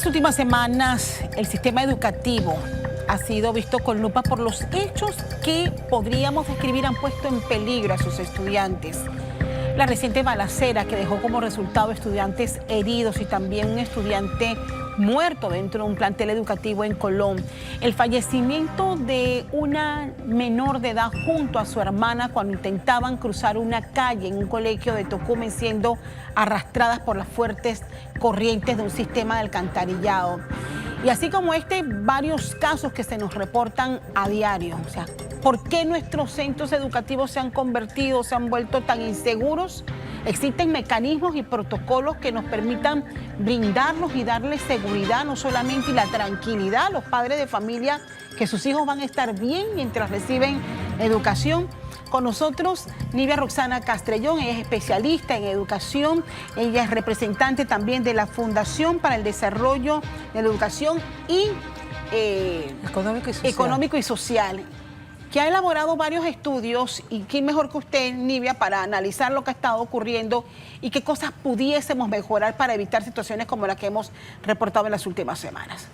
las últimas semanas, el sistema educativo ha sido visto con lupa por los hechos que podríamos describir han puesto en peligro a sus estudiantes. La reciente balacera que dejó como resultado estudiantes heridos y también un estudiante muerto dentro de un plantel educativo en Colón. El fallecimiento de una menor de edad junto a su hermana cuando intentaban cruzar una calle en un colegio de Tocumen, siendo arrastradas por las fuertes corrientes de un sistema de alcantarillado. Y así como varios casos que se nos reportan a diario. O sea, ¿por qué nuestros centros educativos se han vuelto tan inseguros? Existen mecanismos y protocolos que nos permitan brindarlos y darles seguridad, no solamente y la tranquilidad a los padres de familia, que sus hijos van a estar bien mientras reciben educación. Con nosotros, Nivia Roxana Castrellón, ella es especialista en educación, ella es representante también de la Fundación para el Desarrollo de la Educación Económico y Social, que ha elaborado varios estudios, y quién mejor que usted, Nivia, para analizar lo que ha estado ocurriendo y qué cosas pudiésemos mejorar para evitar situaciones como la que hemos reportado en las últimas semanas.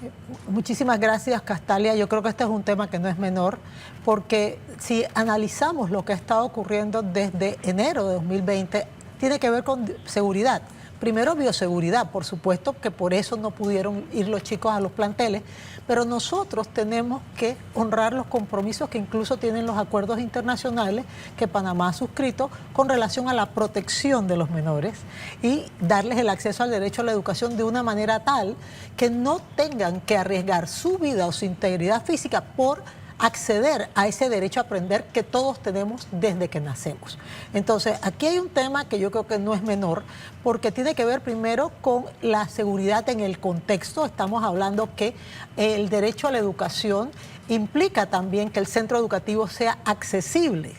Muchísimas gracias, Castalia. Yo creo que este es un tema que no es menor, porque si analizamos lo que ha estado ocurriendo desde enero de 2020, tiene que ver con seguridad. Primero, bioseguridad, por supuesto, que por eso no pudieron ir los chicos a los planteles, pero nosotros tenemos que honrar los compromisos que incluso tienen los acuerdos internacionales que Panamá ha suscrito con relación a la protección de los menores y darles el acceso al derecho a la educación de una manera tal que no tengan que arriesgar su vida o su integridad física por acceder a ese derecho a aprender que todos tenemos desde que nacemos. Entonces, aquí hay un tema que yo creo que no es menor, porque tiene que ver primero con la seguridad en el contexto. Estamos hablando que el derecho a la educación implica también que el centro educativo sea accesible.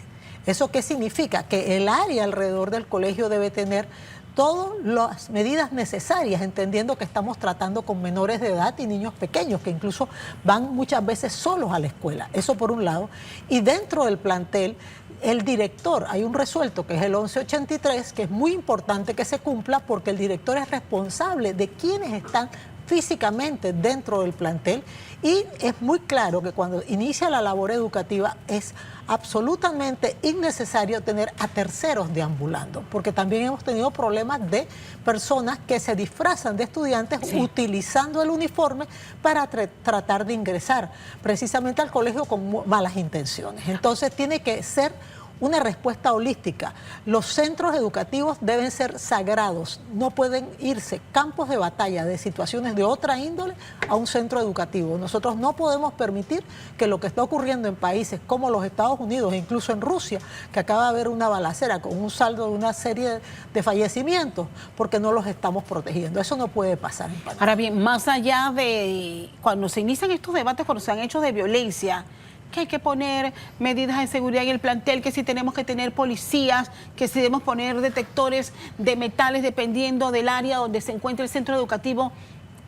¿Eso qué significa? Que el área alrededor del colegio debe tener todas las medidas necesarias, entendiendo que estamos tratando con menores de edad y niños pequeños que incluso van muchas veces solos a la escuela. Eso por un lado. Y dentro del plantel, el director, hay un resuelto que es el 1183, que es muy importante que se cumpla porque el director es responsable de quienes están físicamente dentro del plantel, y es muy claro que cuando inicia la labor educativa es absolutamente innecesario tener a terceros deambulando, porque también hemos tenido problemas de personas que se disfrazan de estudiantes utilizando el uniforme para tratar de ingresar precisamente al colegio con malas intenciones. Entonces tiene que ser una respuesta holística. Los centros educativos deben ser sagrados, no pueden irse campos de batalla de situaciones de otra índole a un centro educativo. Nosotros no podemos permitir que lo que está ocurriendo en países como los Estados Unidos e incluso en Rusia, que acaba de haber una balacera con un saldo de una serie de fallecimientos, porque no los estamos protegiendo. Eso no puede pasar en Panamá. Ahora bien, más allá de cuando se inician estos debates, cuando se han hecho de violencia, que hay que poner medidas de seguridad en el plantel, que si tenemos que tener policías, que si debemos poner detectores de metales dependiendo del área donde se encuentre el centro educativo.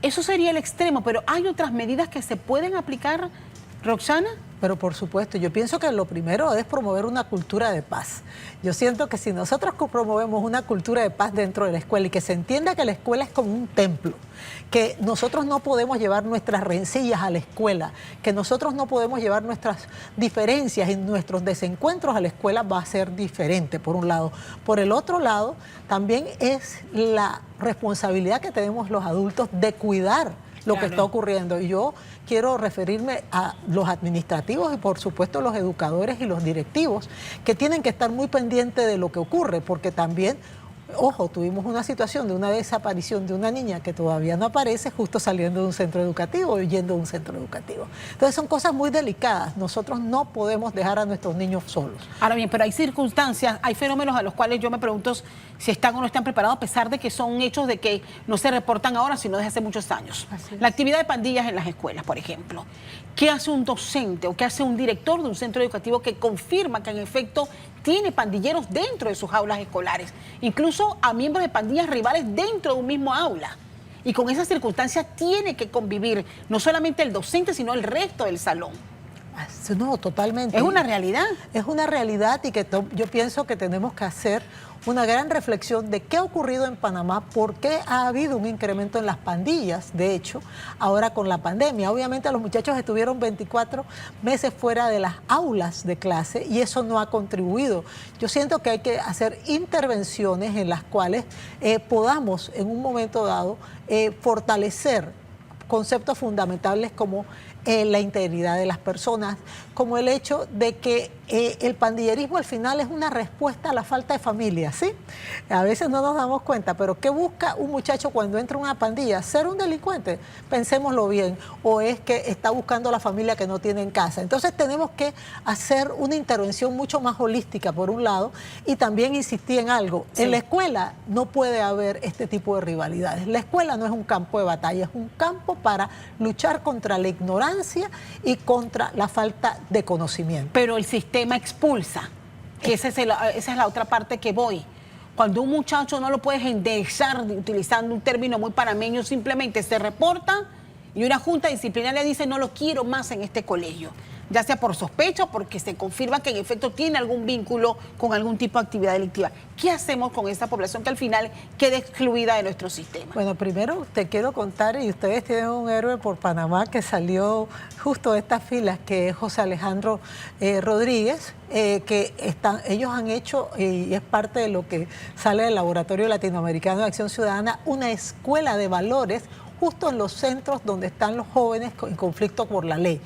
Eso sería el extremo, pero ¿hay otras medidas que se pueden aplicar, Roxana? Pero por supuesto, yo pienso que lo primero es promover una cultura de paz. Yo siento que si nosotros promovemos una cultura de paz dentro de la escuela y que se entienda que la escuela es como un templo, que nosotros no podemos llevar nuestras rencillas a la escuela, que nosotros no podemos llevar nuestras diferencias y nuestros desencuentros a la escuela, va a ser diferente, por un lado. Por el otro lado, también es la responsabilidad que tenemos los adultos de cuidar lo que está ocurriendo. Y yo quiero referirme a los administrativos y por supuesto los educadores y los directivos, que tienen que estar muy pendientes de lo que ocurre, porque también, ojo, tuvimos una situación de una desaparición de una niña que todavía no aparece, justo saliendo de un centro educativo o yendo de un centro educativo. Entonces son cosas muy delicadas. Nosotros no podemos dejar a nuestros niños solos. Ahora bien, pero hay circunstancias, hay fenómenos a los cuales yo me pregunto si están o no están preparados, a pesar de que son hechos de que no se reportan ahora, sino desde hace muchos años. La actividad de pandillas en las escuelas, por ejemplo. ¿Qué hace un docente o qué hace un director de un centro educativo que confirma que en efecto tiene pandilleros dentro de sus aulas escolares? Incluso a miembros de pandillas rivales dentro de un mismo aula. Y con esas circunstancias tiene que convivir no solamente el docente, sino el resto del salón. No, totalmente. Es una realidad. Es una realidad y que yo pienso que tenemos que hacer una gran reflexión de qué ha ocurrido en Panamá, por qué ha habido un incremento en las pandillas, de hecho, ahora con la pandemia. Obviamente los muchachos estuvieron 24 meses fuera de las aulas de clase y eso no ha contribuido. Yo siento que hay que hacer intervenciones en las cuales podamos en un momento dado fortalecer conceptos fundamentales como la integridad de las personas, como el hecho de que el pandillerismo al final es una respuesta a la falta de familia, ¿sí? A veces no nos damos cuenta, pero ¿qué busca un muchacho cuando entra a una pandilla? ¿Ser un delincuente? Pensémoslo bien. ¿O es que está buscando la familia que no tiene en casa? Entonces tenemos que hacer una intervención mucho más holística, por un lado, y también insistir en algo. Sí. En la escuela no puede haber este tipo de rivalidades. La escuela no es un campo de batalla, es un campo para luchar contra la ignorancia y contra la falta de conocimiento. Pero el sistema expulsa, que esa es la otra parte que voy. Cuando un muchacho no lo puedes enderezar utilizando un término muy panameño, simplemente se reporta y una junta disciplinaria dice no lo quiero más en este colegio, ya sea por sospecha o porque se confirma que en efecto tiene algún vínculo con algún tipo de actividad delictiva. ¿Qué hacemos con esa población que al final queda excluida de nuestro sistema? Bueno, primero te quiero contar, y ustedes tienen un héroe por Panamá que salió justo de estas filas, que es José Alejandro Rodríguez, ellos han hecho, y es parte de lo que sale del Laboratorio Latinoamericano de Acción Ciudadana, una escuela de valores justo en los centros donde están los jóvenes en conflicto con la ley.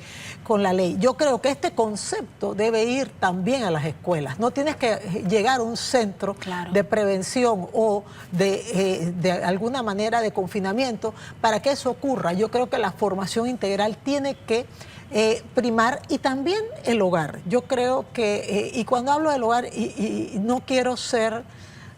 Yo creo que este concepto debe ir también a las escuelas. No tienes que llegar a un centro de prevención o de alguna manera de confinamiento para que eso ocurra. Yo creo que la formación integral tiene que primar, y también el hogar. Yo creo que, y cuando hablo del hogar, y no quiero ser...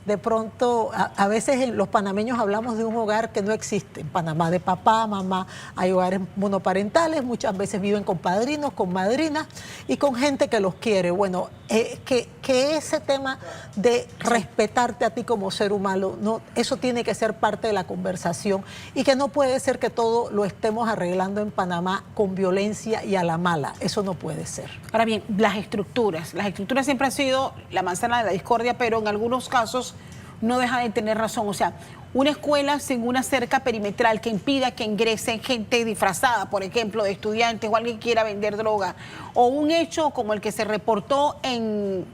De pronto, a veces los panameños hablamos de un hogar que no existe en Panamá, de papá, mamá. Hay hogares monoparentales, muchas veces viven con padrinos, con madrinas y con gente que los quiere. Bueno, que ese tema de respetarte a ti como ser humano, no, eso tiene que ser parte de la conversación, y que no puede ser que todo lo estemos arreglando en Panamá con violencia y a la mala. Eso no puede ser. Ahora bien, las estructuras siempre han sido la manzana de la discordia, pero en algunos casos no deja de tener razón. O sea, una escuela sin una cerca perimetral que impida que ingresen gente disfrazada, por ejemplo, de estudiantes o alguien que quiera vender droga, o un hecho como el que se reportó en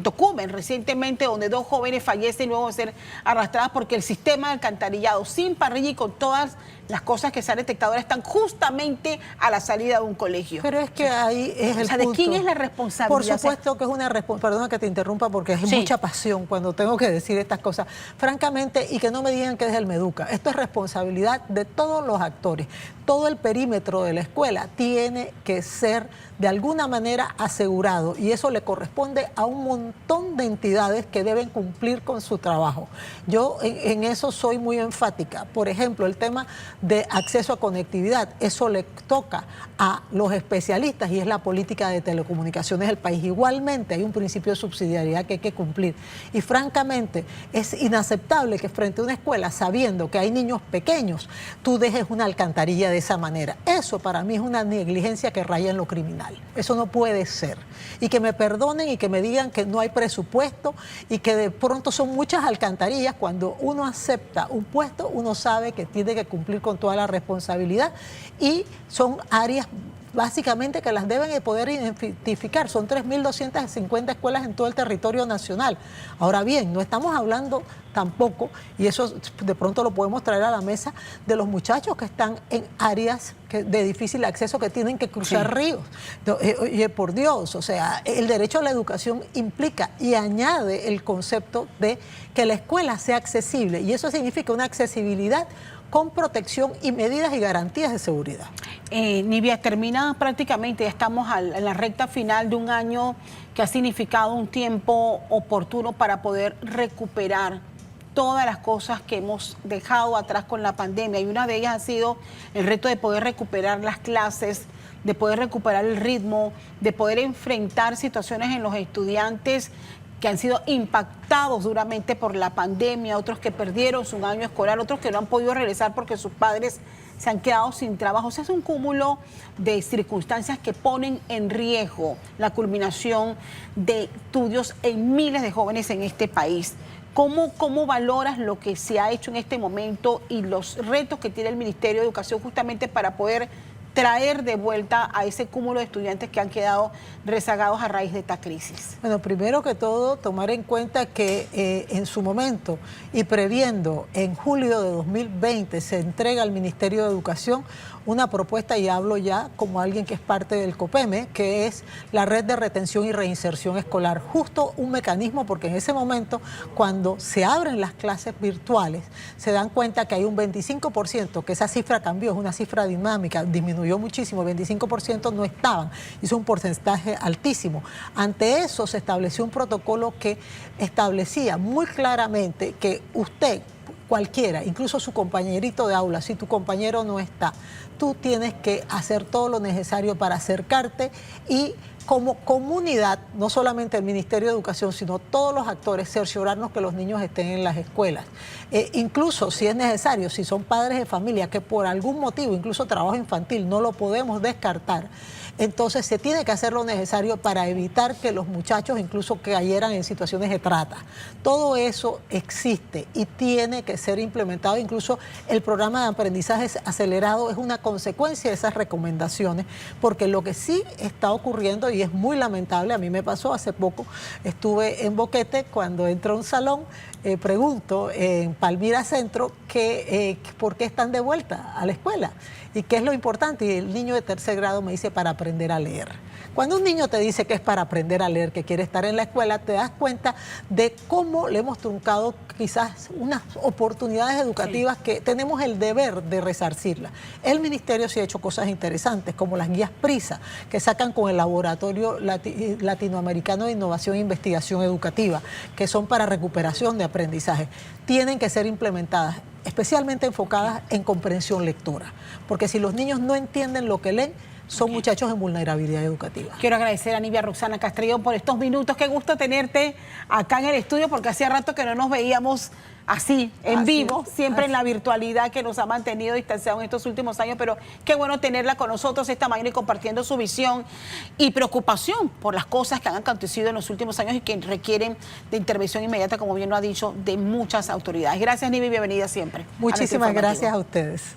Tocumen recientemente, donde 2 jóvenes fallecen luego de ser arrastradas porque el sistema de alcantarillado sin parrilla y con todas las cosas que se han detectado ahora están justamente a la salida de un colegio. Pero es que ahí es el punto. ¿De quién es la responsabilidad? Por supuesto que es una responsabilidad. Perdona que te interrumpa porque es mucha pasión cuando tengo que decir estas cosas. Francamente, y que no me digan que es el Meduca. Esto es responsabilidad de todos los actores. Todo el perímetro de la escuela tiene que ser de alguna manera asegurado, y eso le corresponde a un montón de entidades que deben cumplir con su trabajo. Yo en eso soy muy enfática. Por ejemplo, el tema de acceso a conectividad, eso le toca a los especialistas y es la política de telecomunicaciones del país. Igualmente hay un principio de subsidiariedad que hay que cumplir, y francamente es inaceptable que frente a una escuela, sabiendo que hay niños pequeños, tú dejes una alcantarilla de esa manera. Eso para mí es una negligencia que raya en lo criminal. Eso no puede ser. Y que me perdonen y que me digan que no hay presupuesto y que de pronto son muchas alcantarillas. Cuando uno acepta un puesto, uno sabe que tiene que cumplir con toda la responsabilidad, y son áreas básicamente que las deben de poder identificar. Son 3.250 escuelas en todo el territorio nacional. Ahora bien, no estamos hablando tampoco, y eso de pronto lo podemos traer a la mesa, de los muchachos que están en áreas de difícil acceso, que tienen que cruzar ríos. Oye, por Dios, o sea, el derecho a la educación implica y añade el concepto de que la escuela sea accesible, y eso significa una accesibilidad con protección y medidas y garantías de seguridad. Nivia, termina prácticamente, ya estamos en la recta final de un año que ha significado un tiempo oportuno para poder recuperar todas las cosas que hemos dejado atrás con la pandemia, y una de ellas ha sido el reto de poder recuperar las clases, de poder recuperar el ritmo, de poder enfrentar situaciones en los estudiantes que han sido impactados duramente por la pandemia, otros que perdieron su año escolar, otros que no han podido regresar porque sus padres se han quedado sin trabajo. O sea, es un cúmulo de circunstancias que ponen en riesgo la culminación de estudios en miles de jóvenes en este país. ¿Cómo valoras lo que se ha hecho en este momento y los retos que tiene el Ministerio de Educación justamente para poder traer de vuelta a ese cúmulo de estudiantes que han quedado rezagados a raíz de esta crisis? Bueno, primero que todo, tomar en cuenta que en su momento y previendo en julio de 2020 se entrega al Ministerio de Educación una propuesta, y hablo ya como alguien que es parte del COPEME, que es la Red de Retención y Reinserción Escolar. Justo un mecanismo, porque en ese momento, cuando se abren las clases virtuales, se dan cuenta que hay un 25%, que esa cifra cambió, es una cifra dinámica, disminuyó muchísimo, el 25% no estaban, es un porcentaje altísimo. Ante eso se estableció un protocolo que establecía muy claramente que usted, cualquiera, incluso su compañerito de aula, si tu compañero no está, tú tienes que hacer todo lo necesario para acercarte y como comunidad, no solamente el Ministerio de Educación, sino todos los actores, cerciorarnos que los niños estén en las escuelas. Incluso si es necesario, si son padres de familia que por algún motivo, incluso trabajo infantil, no lo podemos descartar, entonces se tiene que hacer lo necesario para evitar que los muchachos incluso cayeran en situaciones de trata. Todo eso existe y tiene que ser implementado. Incluso el programa de aprendizaje acelerado es una consecuencia de esas recomendaciones, porque lo que sí está ocurriendo, y es muy lamentable, a mí me pasó hace poco, estuve en Boquete, cuando entro a un salón, pregunto en Palmira Centro que por qué están de vuelta a la escuela y qué es lo importante, y el niño de tercer grado me dice para aprender a leer. Cuando un niño te dice que es para aprender a leer, que quiere estar en la escuela, te das cuenta de cómo le hemos truncado quizás unas oportunidades educativas que tenemos el deber de resarcirlas. El Ministerio sí ha hecho cosas interesantes, como las guías PRISA, que sacan con el Laboratorio Latinoamericano de Innovación e Investigación Educativa, que son para recuperación de aprendizaje. Tienen que ser implementadas, especialmente enfocadas en comprensión lectora, porque si los niños no entienden lo que leen, son muchachos en vulnerabilidad educativa. Quiero agradecer a Nibia Roxana Castrillón por estos minutos. Qué gusto tenerte acá en el estudio, porque hacía rato que no nos veíamos así, en vivo, siempre en la virtualidad que nos ha mantenido distanciados en estos últimos años, pero qué bueno tenerla con nosotros esta mañana y compartiendo su visión y preocupación por las cosas que han acontecido en los últimos años y que requieren de intervención inmediata, como bien lo ha dicho, de muchas autoridades. Gracias, Nibi, bienvenida siempre. Muchísimas gracias a ustedes.